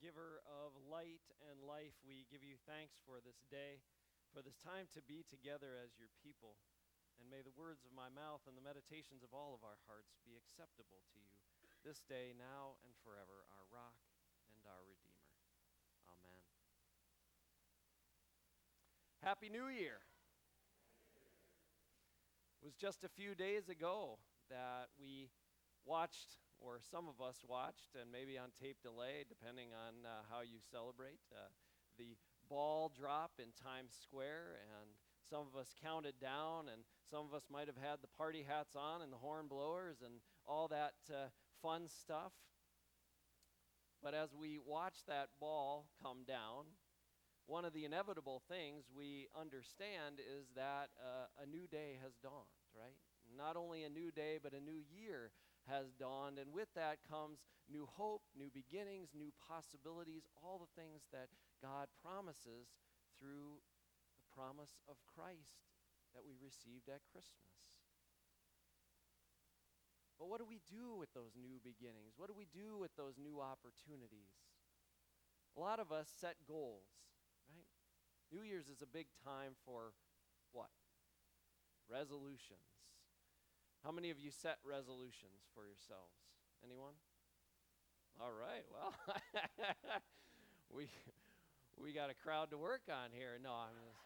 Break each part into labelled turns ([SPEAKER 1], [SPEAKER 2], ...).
[SPEAKER 1] giver of light and life, we give you thanks for this day, for this time to be together as your people. And may the words of my mouth and the meditations of all of our hearts be acceptable to you this day, now, and forever, our rock and our redeemer. Amen. Happy New Year. It was just a few days ago that we watched, or some of us watched, and maybe on tape delay, depending on how you celebrate, the ball drop in Times Square, and some of us counted down, and some of us might have had the party hats on and the horn blowers and all that fun stuff. But as we watched that ball come down, one of the inevitable things we understand is that a new day has dawned, right? Not only a new day, but a new year has dawned, and with that comes new hope, new beginnings, new possibilities, all the things that God promises through the promise of Christ that we received at Christmas. But what do we do with those new beginnings? What do we do with those new opportunities? A lot of us set goals, right? New Year's is a big time for what? Resolutions. How many of you set resolutions for yourselves? Anyone? All right, well, we got a crowd to work on here. No, I'm just...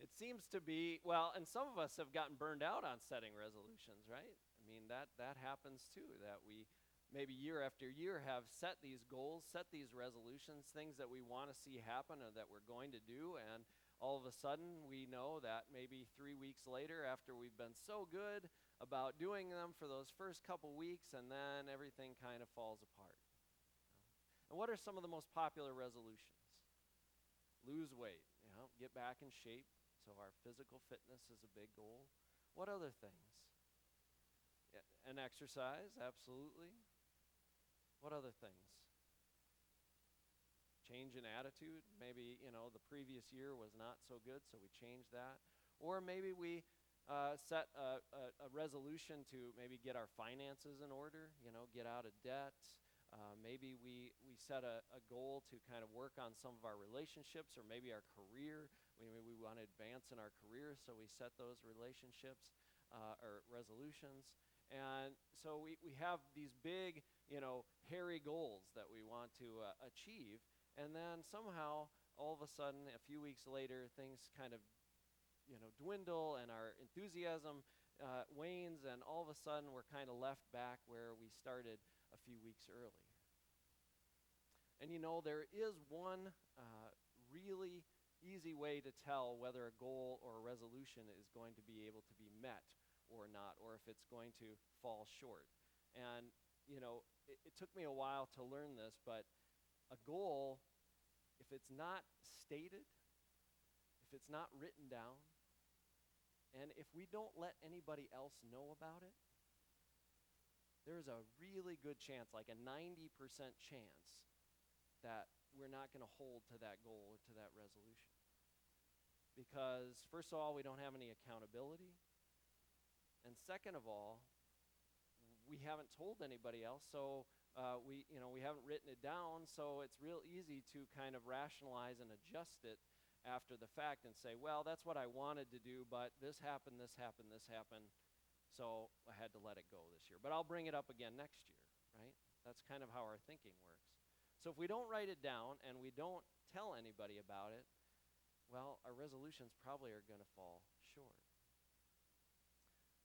[SPEAKER 1] It seems to be, well, and some of us have gotten burned out on setting resolutions, right? I mean, that happens too, that we maybe year after year have set these goals, set these resolutions, things that we want to see happen or that we're going to do, and all of a sudden we know that maybe 3 weeks later, after we've been so good about doing them for those first couple weeks, and then everything kind of falls apart. And what are some of the most popular resolutions? Lose weight, get back in shape. So our physical fitness is a big goal. What other things? And exercise, absolutely. What other things? Change in attitude. Maybe, the previous year was not so good, so we changed that. Or maybe we set a resolution to maybe get our finances in order, get out of debt. Maybe we set a goal to kind of work on some of our relationships or maybe our career. Maybe we want to advance in our career, so we set those relationships or resolutions. And so we have these big, hairy goals that we want to achieve. And then somehow, all of a sudden, a few weeks later, things kind of, dwindle and our enthusiasm wanes, and all of a sudden we're kind of left back where we started a few weeks earlier. And there is one really easy way to tell whether a goal or a resolution is going to be able to be met or not, or if it's going to fall short. And, it took me a while to learn this, but a goal, if it's not stated, if it's not written down, and if we don't let anybody else know about it, there's a really good chance, like a 90% chance, that we're not going to hold to that goal or to that resolution. Because, first of all, we don't have any accountability. And second of all, we haven't told anybody else, so we haven't written it down, so it's real easy to kind of rationalize and adjust it after the fact and say, well, that's what I wanted to do, but this happened, so I had to let it go this year. But I'll bring it up again next year, right? That's kind of how our thinking works. So if we don't write it down and we don't tell anybody about it, well, our resolutions probably are going to fall short.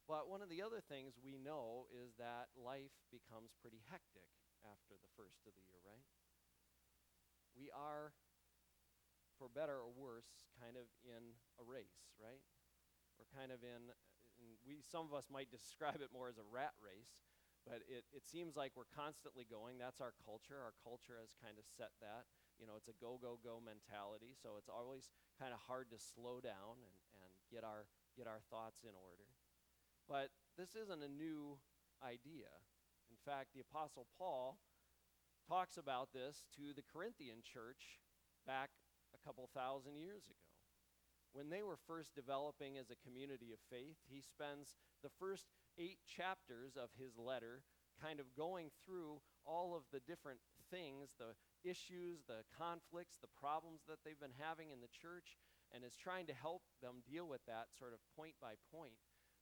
[SPEAKER 1] But one of the other things we know is that life becomes pretty hectic after the first of the year, right? We are, for better or worse, kind of in a race, right? We're kind of some of us might describe it more as a rat race, but it seems like we're constantly going. That's our culture. Our culture has kind of set that. It's a go, go, go mentality, so it's always kind of hard to slow down and get our thoughts in order. But this isn't a new idea. In fact, the Apostle Paul talks about this to the Corinthian church back a couple thousand years ago. When they were first developing as a community of faith, he spends the first 8 chapters of his letter kind of going through all of the different things, the issues, the conflicts, the problems that they've been having in the church, and is trying to help them deal with that sort of point by point.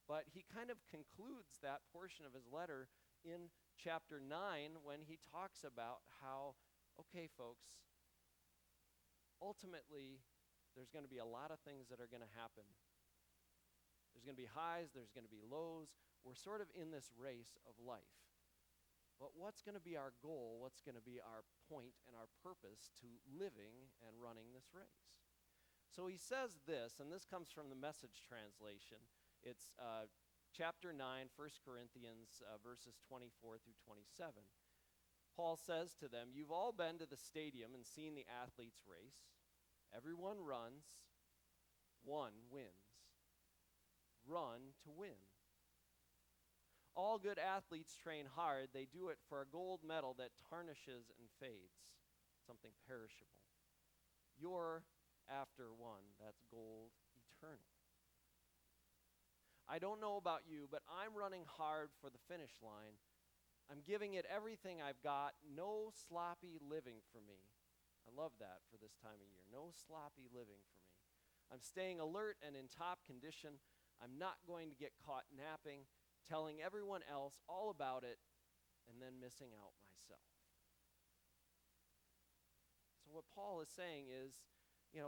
[SPEAKER 1] But he kind of concludes that portion of his letter in chapter 9 when he talks about how, okay, folks, ultimately, there's going to be a lot of things that are going to happen. There's going to be highs, there's going to be lows. We're sort of in this race of life. But what's going to be our goal? What's going to be our point and our purpose to living and running this race? So he says this, and this comes from the Message translation. It's chapter 9, 1 Corinthians, verses 24 through 27. Paul says to them, "You've all been to the stadium and seen the athletes race. Everyone runs, one wins. Run to win. All good athletes train hard. They do it for a gold medal that tarnishes and fades, something perishable. You're after one that's gold eternal. I don't know about you, but I'm running hard for the finish line. I'm giving it everything I've got. No sloppy living for me." I love that for this time of year. No sloppy living for me. "I'm staying alert and in top condition. I'm not going to get caught napping, telling everyone else all about it, and then missing out myself." So what Paul is saying is,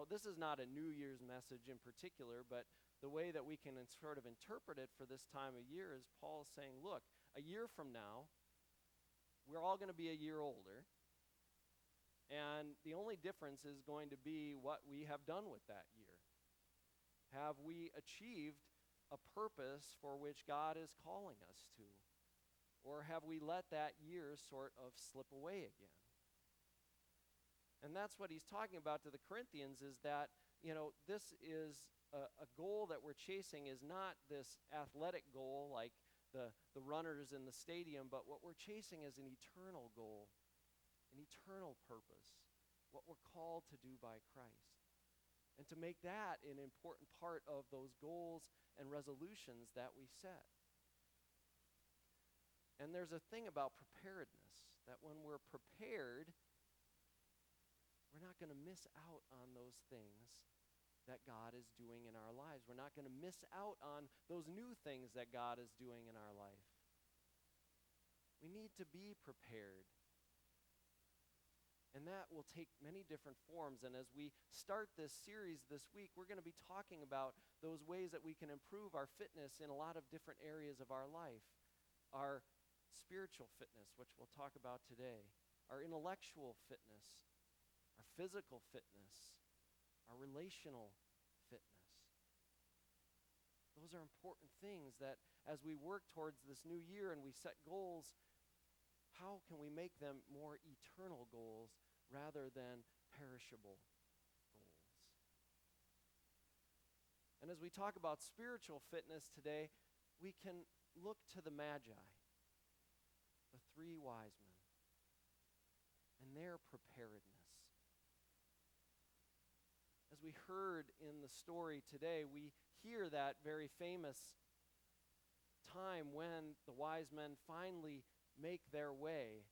[SPEAKER 1] this is not a New Year's message in particular, but the way that we can sort of interpret it for this time of year is Paul is saying, look, a year from now, we're all going to be a year older, and the only difference is going to be what we have done with that year. Have we achieved a purpose for which God is calling us to? Or have we let that year sort of slip away again? And that's what he's talking about to the Corinthians, is that, this is a goal that we're chasing is not this athletic goal like the runners in the stadium, but what we're chasing is an eternal goal, an eternal purpose, what we're called to do by Christ. And to make that an important part of those goals and resolutions that we set. And there's a thing about preparedness, that when we're prepared, we're not going to miss out on those things that God is doing in our lives. We're not going to miss out on those new things that God is doing in our life. We need to be prepared. And that will take many different forms. And as we start this series this week, we're going to be talking about those ways that we can improve our fitness in a lot of different areas of our life. Our spiritual fitness, which we'll talk about today. Our intellectual fitness. Our physical fitness. Our relational fitness. Those are important things that as we work towards this new year and we set goals, how can we make them more eternal goals rather than perishable goals? And as we talk about spiritual fitness today, we can look to the Magi, the three wise men, and their preparedness. As we heard in the story today, we hear that very famous time when the wise men finally make their way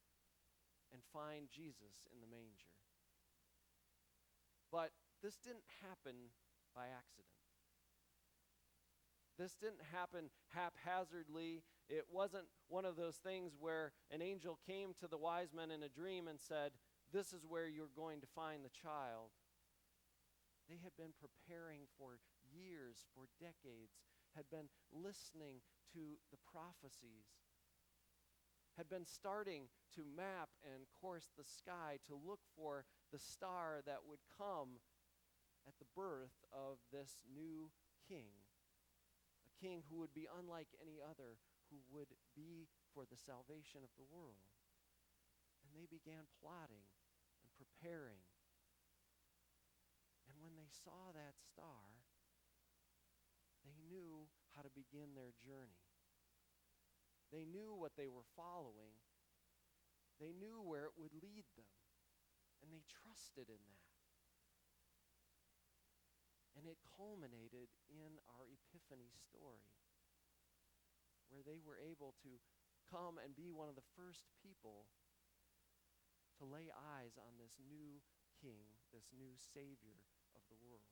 [SPEAKER 1] and find Jesus in the manger. But this didn't happen by accident. This didn't happen haphazardly. It wasn't one of those things where an angel came to the wise men in a dream and said, "This is where you're going to find the child." They had been preparing for years, for decades, had been listening to the prophecies, had been starting to map and course the sky to look for the star that would come at the birth of this new king, a king who would be unlike any other, who would be for the salvation of the world. And they began plotting and preparing. And when they saw that star, they knew how to begin their journey. They knew what they were following. They knew where it would lead them. And they trusted in that. And it culminated in our Epiphany story, where they were able to come and be one of the first people to lay eyes on this new king, this new savior of the world.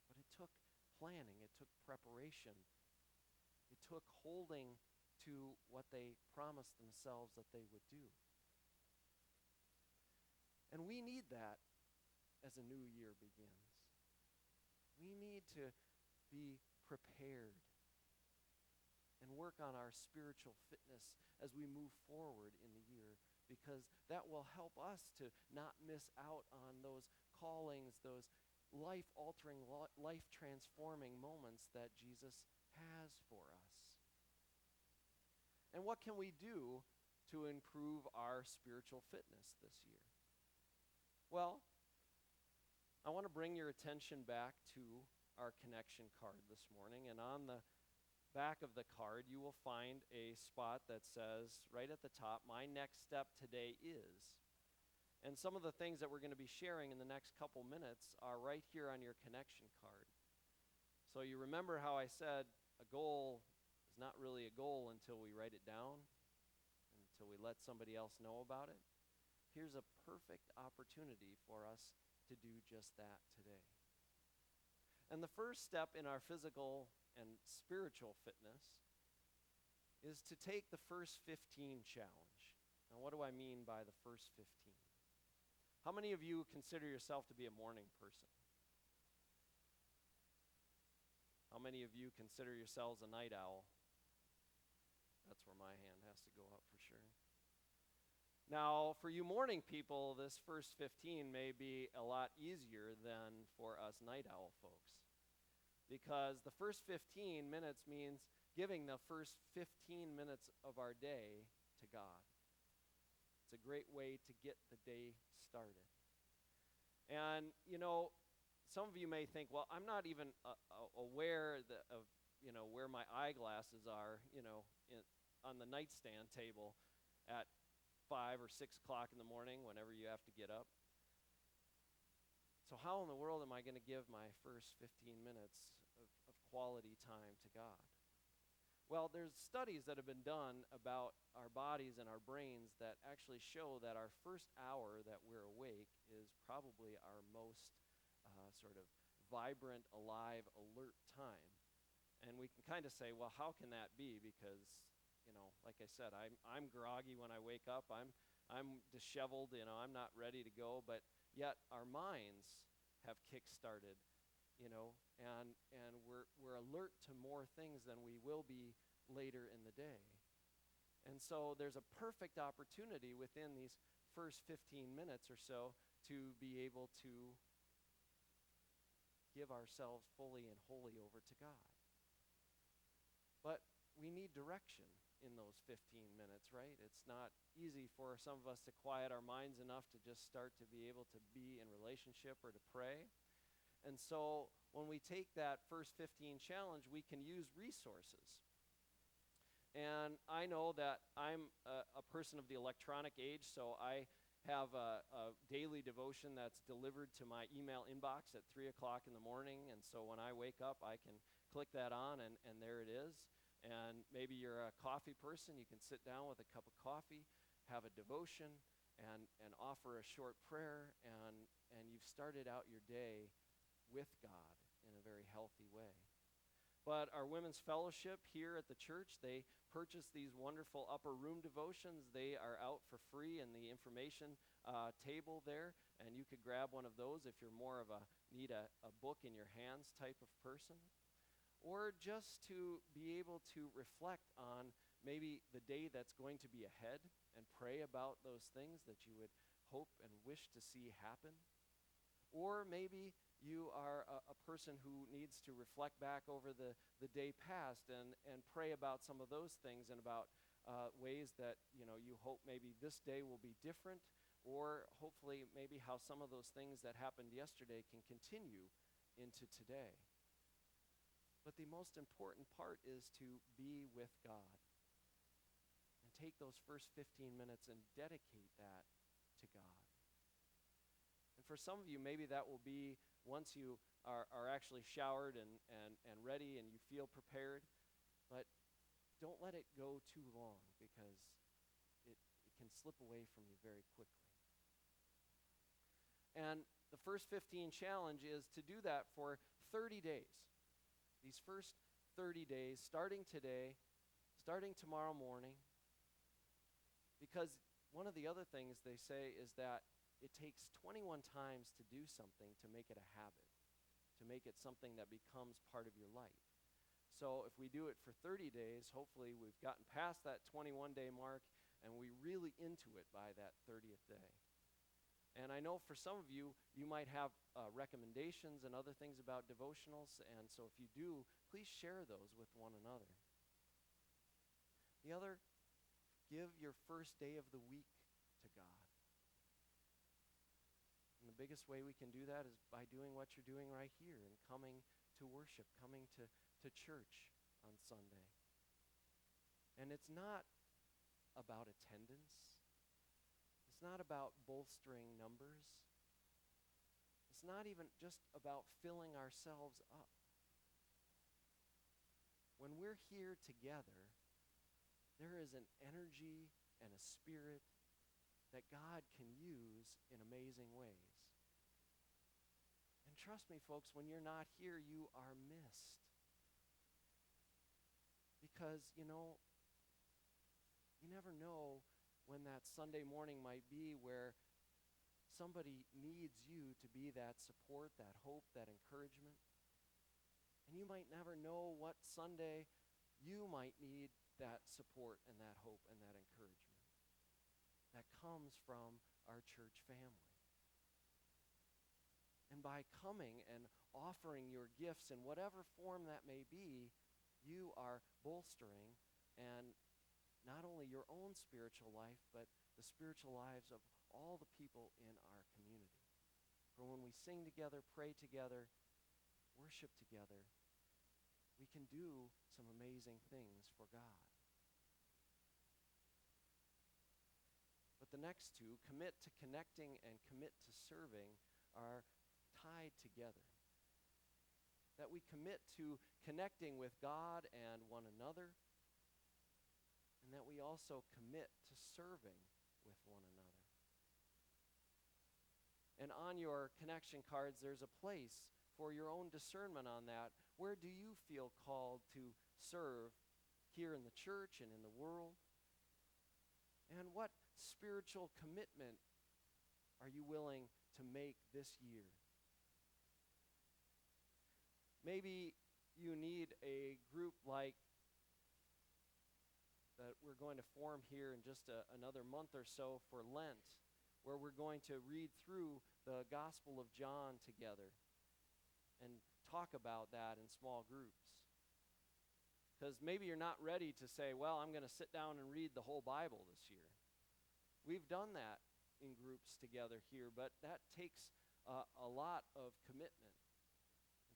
[SPEAKER 1] But it took planning, it took preparation, it took holding to what they promised themselves that they would do. And we need that as a new year begins. We need to be prepared and work on our spiritual fitness as we move forward in the year, because that will help us to not miss out on those callings, those life-altering, life-transforming moments that Jesus has for us. And what can we do to improve our spiritual fitness this year? Well, I want to bring your attention back to our connection card this morning, and on the back of the card you will find a spot that says right at the top, "My next step today is." And some of the things that we're going to be sharing in the next couple minutes are right here on your connection card. So you remember how I said a goal is not really a goal until we write it down, until we let somebody else know about it. Here's a perfect opportunity for us to do just that today. And the first step in our physical and spiritual fitness is to take the first 15 challenge. Now, what do I mean by the first 15? How many of you consider yourself to be a morning person? How many of you consider yourselves a night owl? That's where my hand has to go up for sure. Now, for you morning people, this first 15 may be a lot easier than for us night owl folks, because the first 15 minutes means giving the first 15 minutes of our day to God. It's a great way to get the day started. And, some of you may think, well, I'm not even aware of where my eyeglasses are, on the nightstand table at 5 or 6 o'clock in the morning whenever you have to get up. So how in the world am I going to give my first 15 minutes of quality time to God? Well, there's studies that have been done about our bodies and our brains that actually show that our first hour that we're awake is probably our most sort of vibrant, alive, alert time. And we can kind of say, well, how can that be? Because, like I said, I'm groggy when I wake up. I'm disheveled, I'm not ready to go, but yet our minds have kick-started, and we're alert to more things than we will be later in the day. And so there's a perfect opportunity within these first 15 minutes or so to be able to give ourselves fully and wholly over to God. But we need direction in those 15 minutes, right? It's not easy for some of us to quiet our minds enough to just start to be able to be in relationship or to pray. And so when we take that first 15 challenge, we can use resources. And I know that I'm a person of the electronic age, so I have a daily devotion that's delivered to my email inbox at 3 o'clock in the morning. And so when I wake up, I can click that on, and there it is. And maybe you're a coffee person. You can sit down with a cup of coffee, have a devotion, and offer a short prayer, and you've started out your day with God in a very healthy way. But our women's fellowship here at the church, they purchase these wonderful upper room devotions. They are out for free in the information table there, and you could grab one of those if you're more of need a book in your hands type of person. Or just to be able to reflect on maybe the day that's going to be ahead and pray about those things that you would hope and wish to see happen. Or maybe you are a person who needs to reflect back over the day past and pray about some of those things and about ways that you hope maybe this day will be different, or hopefully maybe how some of those things that happened yesterday can continue into today. But the most important part is to be with God and take those first 15 minutes and dedicate that to God. And for some of you, maybe that will be once you are actually showered and ready and you feel prepared. But don't let it go too long, because it can slip away from you very quickly. And the first 15 challenge is to do that for 30 days. These first 30 days, starting today, starting tomorrow morning. Because one of the other things they say is that it takes 21 times to do something to make it a habit, to make it something that becomes part of your life. So if we do it for 30 days, hopefully we've gotten past that 21-day mark and we're really into it by that 30th day. And I know for some of you, you might have recommendations and other things about devotionals, and so if you do, please share those with one another. The other, give your first day of the week to God. And the biggest way we can do that is by doing what you're doing right here and coming to worship, coming to church on Sunday. And it's not about attendance. It's not about bolstering numbers. It's not even just about filling ourselves up. When we're here together, there is an energy and a spirit that God can use in amazing ways. And trust me, folks, when you're not here, you are missed. Because, you never know when that Sunday morning might be where somebody needs you to be that support, that hope, that encouragement. And you might never know what Sunday you might need that support and that hope and that encouragement that comes from our church family. And by coming and offering your gifts in whatever form that may be, you are bolstering and not only your own spiritual life, but the spiritual lives of all the people in our community. For when we sing together, pray together, worship together, we can do some amazing things for God. But the next two, commit to connecting and commit to serving, are tied together. That we commit to connecting with God and one another, and that we also commit to serving with one another. And on your connection cards, there's a place for your own discernment on that. Where do you feel called to serve here in the church and in the world? And what spiritual commitment are you willing to make this year? Maybe you need a group like that we're going to form here in just another month or so for Lent, where we're going to read through the Gospel of John together and talk about that in small groups. Because maybe you're not ready to say, well, I'm going to sit down and read the whole Bible this year. We've done that in groups together here, but that takes a lot of commitment.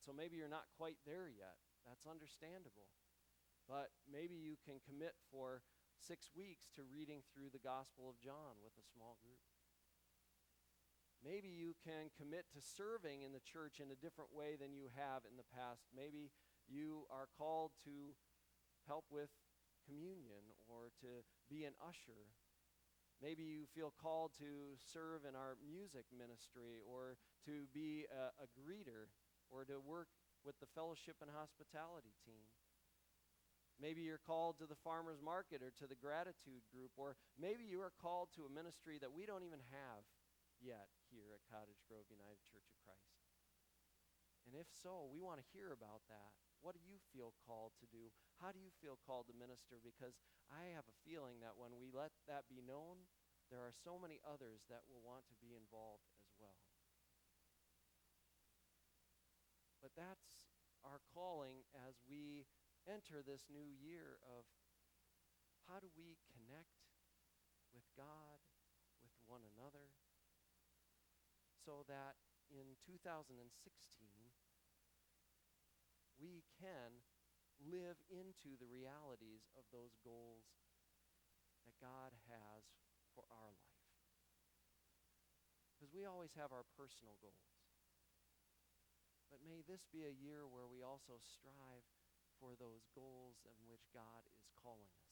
[SPEAKER 1] So maybe you're not quite there yet. That's understandable. But maybe you can commit for 6 weeks to reading through the Gospel of John with a small group. Maybe you can commit to serving in the church in a different way than you have in the past. Maybe you are called to help with communion or to be an usher. Maybe you feel called to serve in our music ministry or to be a greeter, or to work with the fellowship and hospitality team. Maybe you're called to the farmer's market or to the gratitude group, or maybe you are called to a ministry that we don't even have yet here at Cottage Grove United Church of Christ. And if so, we want to hear about that. What do you feel called to do? How do you feel called to minister? Because I have a feeling that when we let that be known, there are so many others that will want to be involved as well. But that's our calling as we enter this new year of how do we connect with God, with one another, so that in 2016 we can live into the realities of those goals that God has for our life. Because we always have our personal goals. But may this be a year where we also strive for those goals in which God is calling us.